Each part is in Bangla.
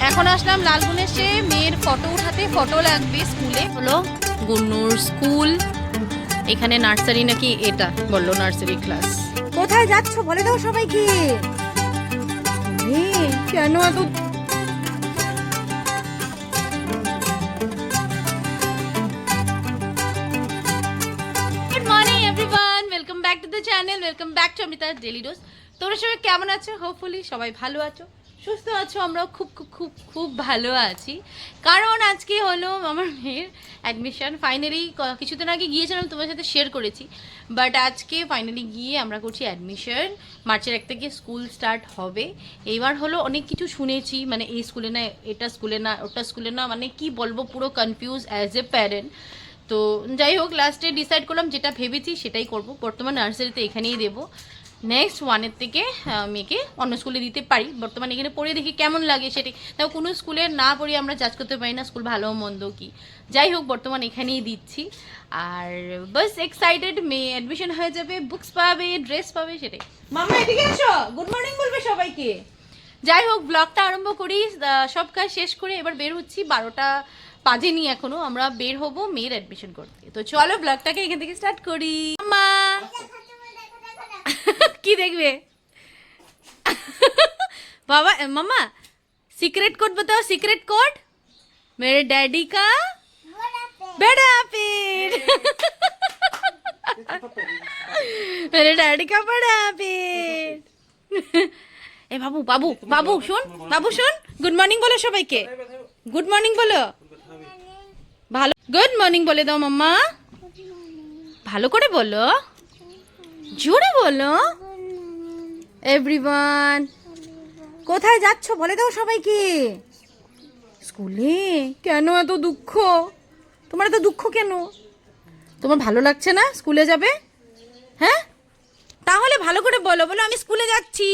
এখন আসলাম লালগুনেশে মেয়ের ফটো উঠাতে, ফটো লাগবে স্কুলে। হলো গুন্নুর স্কুল, এখানে নার্সারি নাকি এটা বললো নার্সারি ক্লাস। কোথায় যাচ্ছ বলে দাও সবাইকে। কেন এত good morning everyone, welcome back to the channel, welcome back to Amrita daily dose. তোমরা সবাই কেমন আছো? হোপফুলি সবাই ভালো আছো, সুস্থ আছো। আমরাও খুব খুব খুব খুব ভালো আছি, কারণ আজকে হলো আমার মেয়ের অ্যাডমিশন। ফাইনালি কিছুদিন আগে গিয়েছিলাম, তোমার সাথে শেয়ার করেছি, বাট আজকে ফাইনালি গিয়ে আমরা করছি অ্যাডমিশন। মার্চের 1 থেকে স্কুল স্টার্ট হবে। এইবার হলো অনেক কিছু শুনেছি, মানে এই স্কুলে না, এটা স্কুলে না, ওটা স্কুলে না, মানে কি বলবো, পুরো কনফিউজ অ্যাজ এ প্যারেন্ট। তো যাই হোক, লাস্টে ডিসাইড করলাম যেটা ভেবেছি সেটাই করব। বর্তমান নার্সারিতে এখানেই দেবো, নেক্সট 1-এর থেকে মেয়েকে অন্য স্কুলে দিতে পারি। বর্তমানে এখানে পড়ে দেখি কেমন লাগে সেটাই। তাও কোনো স্কুলে না পড়ি আমরা জাজ করতে পারি না স্কুল ভালো মন্দ কি। যাই হোক, বর্তমান এখানেই দিচ্ছি। আর বাস এক্সাইটেড, মেয়ে অ্যাডমিশন হয়ে যাবে, বুকস পাবে, ড্রেস পাবে, সেটাই। মাম্মা এদিকে এসো, গুড মর্নিং বলবে সবাইকে। যাই হোক, ব্লগটা আরম্ভ করি। সব কাজ শেষ করে এবার বের হচ্ছি, 12টা বাজেনি এখনো। আমরা বের হব মেয়ের অ্যাডমিশন করতে। তো চলো ব্লগটাকে এখান থেকে স্টার্ট করি। মা কি দেখবে बाबा? मम्मा सीक्रेट कोड बताओ, सीक्रेट कोड। मेरे डैडी का बड़ा पेड़ मेरे डैडी का बड़ा पेड़। ए बाबू बाबू बाबू सुन, बाबू सुन, गुड मॉर्निंग बोलो সবাইকে, गुड मॉर्निंग बोलो, ভালো গুড মর্নিং বলে দাও মাম্মা, ভালো করে বলো, জোরে বলো। এভরিওয়ান, কোথায় যাচ্ছ বলে দাও সবাইকে। স্কুলে। কেন এত দুঃখ? তোমার এত দুঃখ কেন? তোমার ভালো লাগছে না স্কুলে যাবে? হ্যাঁ, তাহলে ভালো করে বলো, বলো আমি স্কুলে যাচ্ছি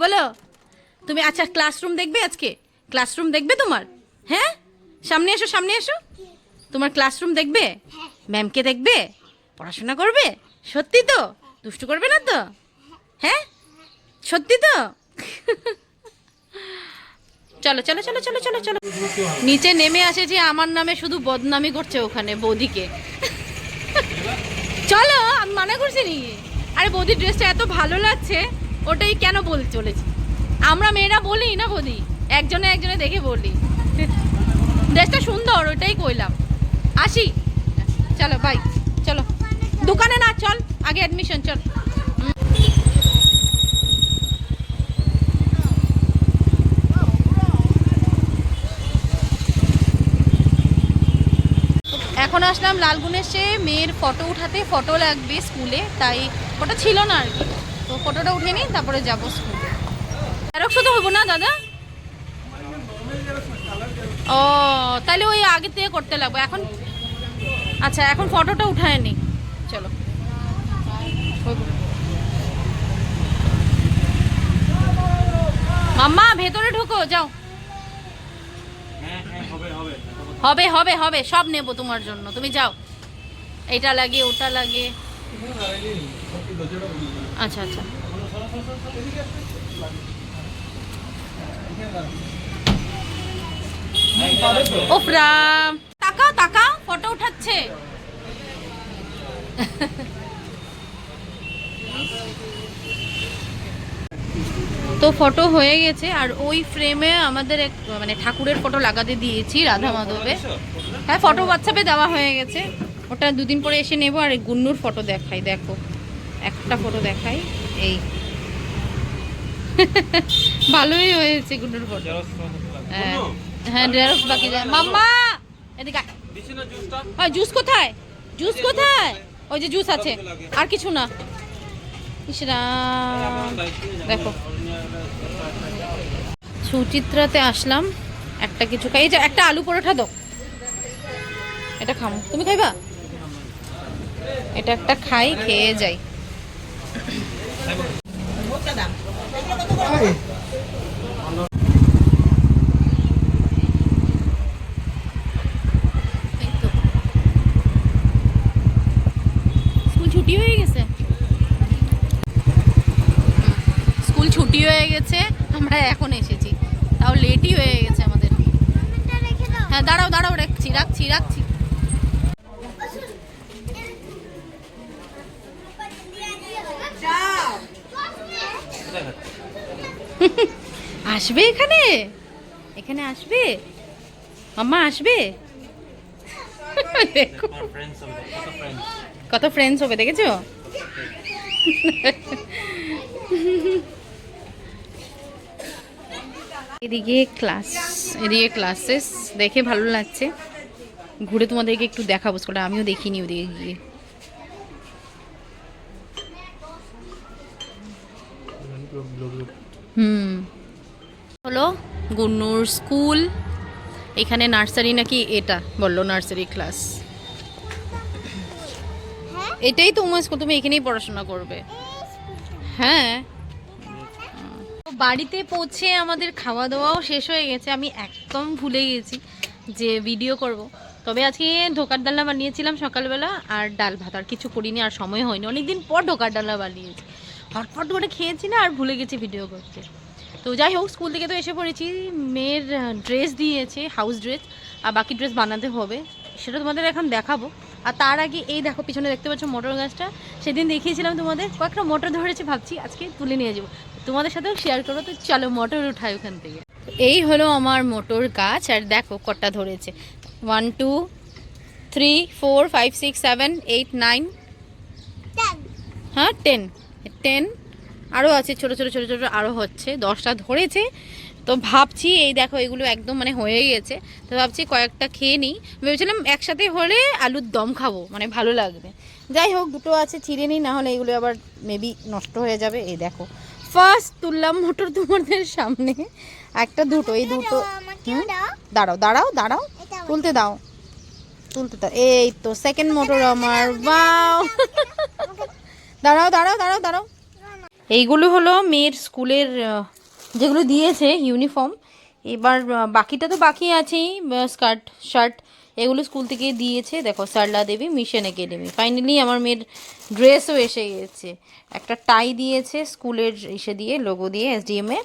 বলো। তুমি আচ্ছা ক্লাসরুম দেখবে আজকে? ক্লাসরুম দেখবে তোমার? হ্যাঁ, সামনে এসো, সামনে এসো। তোমার ক্লাসরুম দেখবে? ম্যামকে দেখবে? পড়াশোনা করবে? সত্যি তো? দুষ্টু করবে না তো? হ্যাঁ সত্যি তো? চলো চলো চলো চলো চলো চলো। নিচে নেমে আসে যে আমার নামে শুধু বদনামি করছে ওখানে বৌদিকে। চলো, আমি মানা করছি নি। আরে বৌদির ড্রেসটা এত ভালো লাগছে, ওটাই কেন বলতে চলেছি। আমরা মেয়েরা বলি না বৌদি, একজনে একজনে দেখে বলি ড্রেসটা সুন্দর, ওটাই কইলাম। আসি, চলো বাই। চলো দোকানে না, চল আগে অ্যাডমিশন, চল। এখন আসলাম লালগুনেশে মেয়ের ফটো উঠাতে, ফটো লাগবে স্কুলে, তাই ফটো ছিল না আর কি। তো ফটোটা উঠে নিই, তারপরে যাবো স্কুলে। জেরক্স তো হবো না দাদা? ও তাহলে ওই আগে থেকে করতে লাগবে এখন। আচ্ছা এখন ফটোটা উঠায় নি, চলো। মাম্মা ভেতরে ঢুকো, যাও। হবে হবে হবে, সব নেবো তোমার জন্য, তুমি যাও। এটা লাগে, ওটা লাগে। আচ্ছা আচ্ছা, ওফরা তাকাও তাকাও, ফটো উঠাচ্ছে। তো ফটো হয়ে গেছে, আর ওই ফ্রেমে আমাদের এক মানে ঠাকুরের ফটো লাগাতে দিয়েছি, রাধা মাধবের। হ্যাঁ ফটো হোয়াটসঅ্যাপে দেওয়া হয়ে গেছে, ওটা দুদিন পরে এসে নেবো। আর গুন্নুর ফটো দেখাই, দেখো একটা ফটো দেখাই, এই ভালোই হয়েছে গুন্নুর ফটো। হ্যাঁ জেরক্স বাকি যায়। মাম্মা এদিকে, হ্যাঁ জুস কোথায়? জুস কোথায়? ওই যে জুস আছে, আর কিছু না। ইসরাম দেখো, সুচিত্রাতে আসলাম, একটা কিছু খাই। এই যে একটা আলু পরোটা দাও, এটা খামো, তুমি খাইবা? এটা একটা খাই, খেয়ে যাই। স্কুল ছুটি হয়ে গেছে, স্কুল ছুটি হয়ে গেছে, আমরা এখন এসেছি, তাও লেটই হয়ে গেছে আমাদের। রাখছি রাখছি। আসবে এখানে, এখানে আসবে, মাম্মা আসবে। দেখো কত ফ্রেন্ডস হবে, দেখেছো? এদিকে ক্লাসেস দেখে ভালো লাগছে। ঘুরে তোমাদেরকে একটু দেখাবো স্কুলটা, আমিও দেখিনি ওদিকে গিয়ে। হলো গুন্নুর স্কুল। এখানে নার্সারি নাকি, এটা বললো নার্সারি ক্লাস। এটাই তোমার স্কুল, তুমি এখানেই পড়াশোনা করবে। হ্যাঁ, বাড়িতে পৌঁছে আমাদের খাওয়া দাওয়াও শেষ হয়ে গেছে। আমি একদম ভুলে গেছি যে ভিডিও করব। তবে আজকে ঢোকার ডালনা বানিয়েছিলাম সকালবেলা, আর ডাল ভাত, আর কিছু করিনি, আর সময় হয়নি। অনেকদিন পর ঢোকার ডালনা বানিয়েছি, হটফট করে খেয়েছি না, আর ভুলে গেছি ভিডিও করতে। তো যাই হোক, স্কুল থেকে তো এসে পড়েছি। মেয়ের ড্রেস দিয়েছে, হাউস ড্রেস, আর বাকি ড্রেস বানাতে হবে, সেটা তোমাদের এখন দেখাবো। আর তার আগে এই দেখো পিছনে দেখতে পাচ্ছ মোটর গাছটা, সেদিন দেখিয়েছিলাম তোমাদের। কয়েকটা মোটর ধরেছে, ভাবছি আজকে তুলে নিয়ে যাবো, তোমাদের সাথেও শেয়ার করবো। তো চলো মোটর উঠাই ওখান থেকে। এই হলো আমার মোটর গাছ, আর দেখো কটা ধরেছে, 1 2 3 4 5 6 7 8 9, হ্যাঁ 10 আরও আছে, ছোটো ছোটো ছোটো ছোটো আরও হচ্ছে, 10টা ধরেছে। তো ভাবছি এই দেখো এগুলো একদম মানে হয়ে গেছে, তো ভাবছি কয়েকটা খেয়ে নিই। ভেবেছিলাম একসাথে হলে আলুর দম খাবো, মানে ভালো লাগবে। যাই হোক, দুটো আছে, ছিঁড়ে নিই, না হলে এগুলো আবার মেবি নষ্ট হয়ে যাবে। এই দেখো ফার্স্ট তুললাম মোটর তোমাদের সামনে, একটা দুটো, এই দুটো। দাঁড়াও দাঁড়াও দাঁড়াও, তুলতে দাও, তুলতে দাও। এই তো সেকেন্ড মোটর আমার, বাও। দাঁড়াও দাঁড়াও দাঁড়াও দাঁড়াও। এইগুলো হলো মেয়ের স্কুলের যেগুলো দিয়েছে ইউনিফর্ম। এবার বাকিটা তো বাকি আছেই, স্কার্ট শার্ট এগুলো স্কুল থেকে দিয়েছে। দেখো সারলা দেবী মিশন একাডেমি। ফাইনালি আমার মেয়ের ড্রেসও এসে গেছে। একটা টাই দিয়েছে স্কুলের এসে দিয়ে, লোগো দিয়ে SDM এ,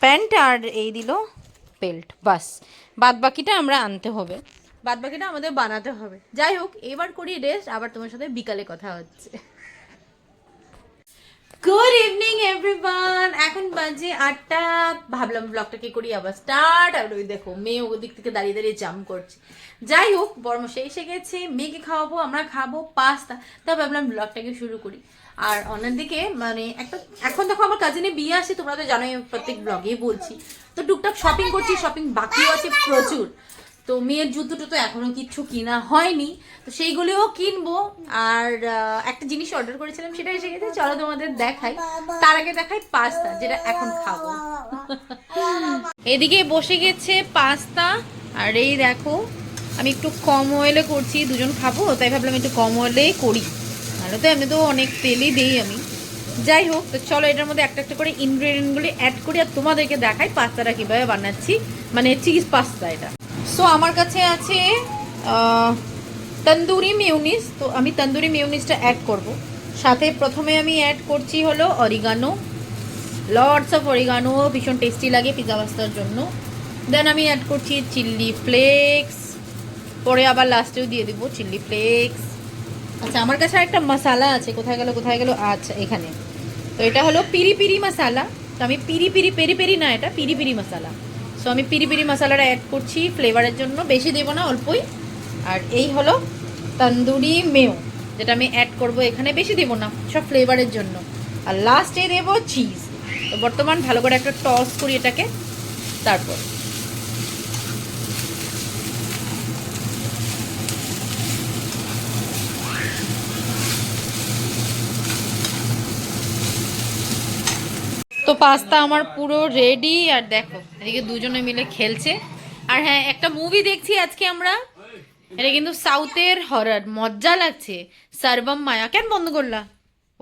প্যান্ট, আর এই দিল বেল্ট। বাস, বাদ বাকিটা আমরা আনতে হবে, বাদ বাকিটা আমাদের বানাতে হবে। যাই হোক, এবার করি রেস্ট, আবার তোমার সাথে বিকালে কথা হচ্ছে। গুড ইভিনিং এভরিওয়ান, এখন বাজে 8টা। ভাবলাম ব্লগটাকে করি আবার স্টার্ট। আর ওই দেখো মেয়ে ওদিক থেকে দাঁড়িয়ে দাঁড়িয়ে জাম্প করছে। যাই হোক, বর্মশাই এসে গেছে, মেয়েকে খাওয়াবো, আমরা খাবো পাস্তা। তা ভাবলাম ব্লগটাকে শুরু করি। আর অন্যদিকে মানে একটা, এখন দেখো আমার কাজিনের বিয়ে আসে, তোমরা তো জানোই, প্রত্যেক ব্লগেই বলছি। তো টুকটাক শপিং করছি, শপিং বাকিও আছে প্রচুর। তো মেয়ের জুতো টুতো এখনো কিচ্ছু কিনা হয়নি, তো সেইগুলিও কিনবো। আর একটা জিনিস অর্ডার করেছিলাম, সেটা এসে গেছে, চলো তোমাদের দেখাই। তার আগে দেখাই পাস্তা, যেটা এখন খাবো। এদিকে বসে গেছে পাস্তা, আর এই দেখো আমি একটু কম অয়েলে করছি, দুজন খাবো তাই ভাবলাম একটু কম অয়েলে করি, নাহলে তো এমনি তো অনেক তেলই দিই আমি। যাই হোক, তো চলো এটার মধ্যে একটা একটা করে ইনগ্রেডিয়েন্টগুলি অ্যাড করি, আর তোমাদেরকে দেখাই পাস্তাটা কীভাবে বানাচ্ছি, মানে চিজ পাস্তা এটা। সো আমার কাছে আছে তন্দুরি মেয়োনিজ, তো আমি তন্দুরি মেয়োনিজটা অ্যাড করব। সাথে প্রথমে আমি অ্যাড করছি হলো অরিগানো, লটস অফ অরিগানো, ভীষণ টেস্টি লাগে পিৎজা পাস্তার জন্য। দেন আমি অ্যাড করছি চিলি ফ্লেক্স, পরে আবার লাস্টেও দিয়ে দেবো চিলি ফ্লেক্স। আচ্ছা, আমার কাছে একটা মশলা আছে, কোথায় গেল কোথায় গেল, আচ্ছা এখানে। তো এটা হলো পিরি পিরি মশলা, তো আমি পিরি পিরি পেরি পেরি না, এটা পিরি পিরি মশলা। সো আমি পিরি পিরি মশলাটা অ্যাড করছি ফ্লেভারের জন্য, বেশি দেবো না, অল্পই। আর এই হলো তন্দুরি মেয়ো, যেটা আমি অ্যাড করবো এখানে, বেশি দেবো না, সব ফ্লেভারের জন্য। আর লাস্টে দেবো চিজ। তো বর্তমান ভালো করে একটা টস করি এটাকে, তারপর তো পাস্তা আমার পুরো রেডি। আর দেখো এদিকে দুজনে মিলে খেলছে। আর হ্যাঁ, একটা মুভি দেখছি আজকে আমরা, এটা কিন্তু সাউথের হরর, মজা লাগছে। সর্বম মায়া। কেন বন্ধ করলা?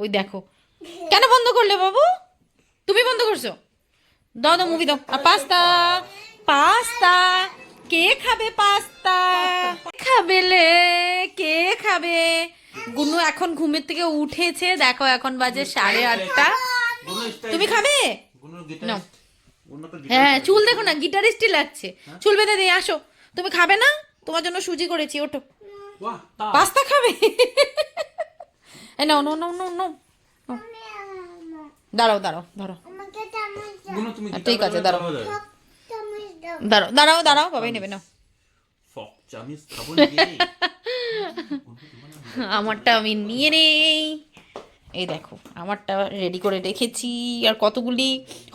ওই দেখো, কেন বন্ধ করলে বাবু? তুমি বন্ধ করছো? দাও দাও, মুভি দাও। আর পাস্তা, পাস্তা কে খাবে? পাস্তা খাবে লে, কে খাবে? গুনু এখন ঘুমের থেকে উঠেছে, দেখো এখন বাজে 8:30। তুমি খাবে? নাও। হ্যাঁ, চুল দেখো না, গিটারিস্টই লাগছে। চুল বেঁধে দিয়ে আসো। তুমি খাবে না? তোমার জন্য সুজি করেছি, ওঠো। वाह ता পাস্তা খাবে? এই নাও নাও নাও নাও নাও। দাঁড়াও দাঁড়াও ধরো। गुनो तुम्ही ঠিক আছে, দাঁড়াও দাঁড়াও দাঁড়াও দাঁড়াও, বাবাই নেবে না। फॉक चामीस खाबो नाকি আমারটা আমি নিয়ে নেই। এই দেখো আমারটা রেডি করে রেখেছি, আর কতগুলি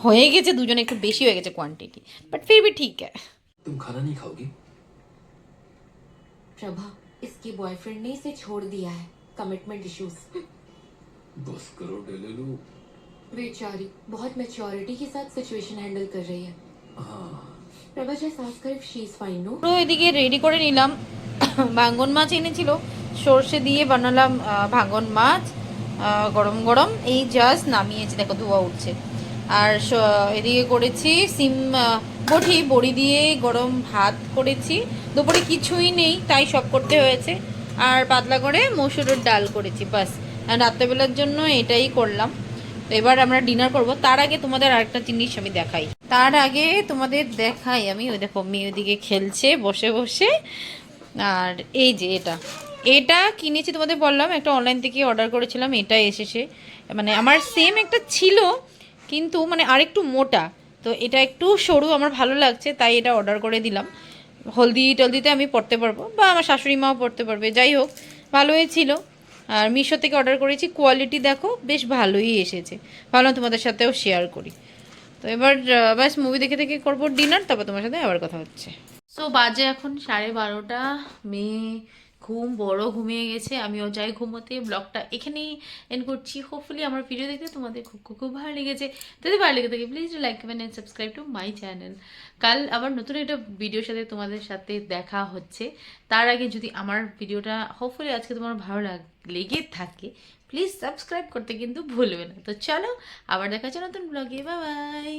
হয়ে গেছে, দুজনে একটু বেশি হয়ে গেছে কোয়ান্টিটি, বাট ফির ভি ঠিক है। तुम खाना नहीं खाओगी? प्रभा, इसके बॉयफ्रेंड ने इसे छोड़ दिया है, कमिटमेंट इश्यूज। बस करो डेलेलू। बेचारी बहुत मैच्योरिटी के साथ सिचुएशन हैंडल कर रही है। हाँ Prabha just ask her if she is fine, no? তো এদিকে রেডি করে নিলাম, ভাঙন মাছ এনেছিল, সর্ষে দিয়ে বানালাম ভাঙন মাছ, গরম গরম এই জাস্ট নামিয়েছি, দেখো ধোয়া উঠছে। আর এদিকে করেছি সিম বটি বড়ি দিয়ে গরম ভাত করেছি, দুপুরে কিছুই নেই তাই সব করতে হয়েছে। আর পাতলা করে মসুরের ডাল করেছি, বাস। আর রাত্রেবেলার জন্য এটাই করলাম। তো এবার আমরা ডিনার করব, তার আগে তোমাদের আরেকটা জিনিস আমি দেখাই, তার আগে তোমাদের দেখাই আমি, ওই দেখো মেয়ে ওদিকে খেলছে বসে বসে। আর এই যে এটা কিনেছি, তোমাদের বললাম একটা অনলাইন থেকে অর্ডার করেছিলাম, এটা এসেছে। মানে আমার সেম একটা ছিল কিন্তু মানে আরেকটু মোটা, তো এটা একটু সরু, আমার ভালো লাগছে তাই এটা অর্ডার করে দিলাম। হলদি টলদিতে আমি পরতে পারবো, বা আমার শাশুড়ি মাও পরতে পারবে, যাই হোক ভালোই ছিল। আর মিশো থেকে অর্ডার করেছি, কোয়ালিটি দেখো বেশ ভালোই এসেছে, ভাবলাম তোমাদের সাথেও শেয়ার করি। তো এবার ব্যাস মুভি দেখে দেখে করবো ডিনার, তারপর তোমার সাথে আবার কথা হচ্ছে। সো বাজে এখন 12:30, মেয়ে ঘুম বড় ঘুমিয়ে গেছে, আমিও যাই ঘুমোতে। ব্লগটা এখানেই এন্ড করছি। হোপফুলি আমার ভিডিও দেখতে তোমাদের খুব খুব খুব ভালো লেগেছে। যদি ভালো লেগে থাকে please like comment and subscribe to my channel. কাল আবার নতুন একটা ভিডিওর সাথে তোমাদের সাথে দেখা হচ্ছে। তার আগে যদি আমার ভিডিওটা হোপফুলি আজকে তোমার ভালো লেগে থাকে প্লিজ সাবস্ক্রাইব করতে কিন্তু ভুলবে না। তো চলো আবার দেখা হচ্ছে নতুন ব্লগে, বাই বাই।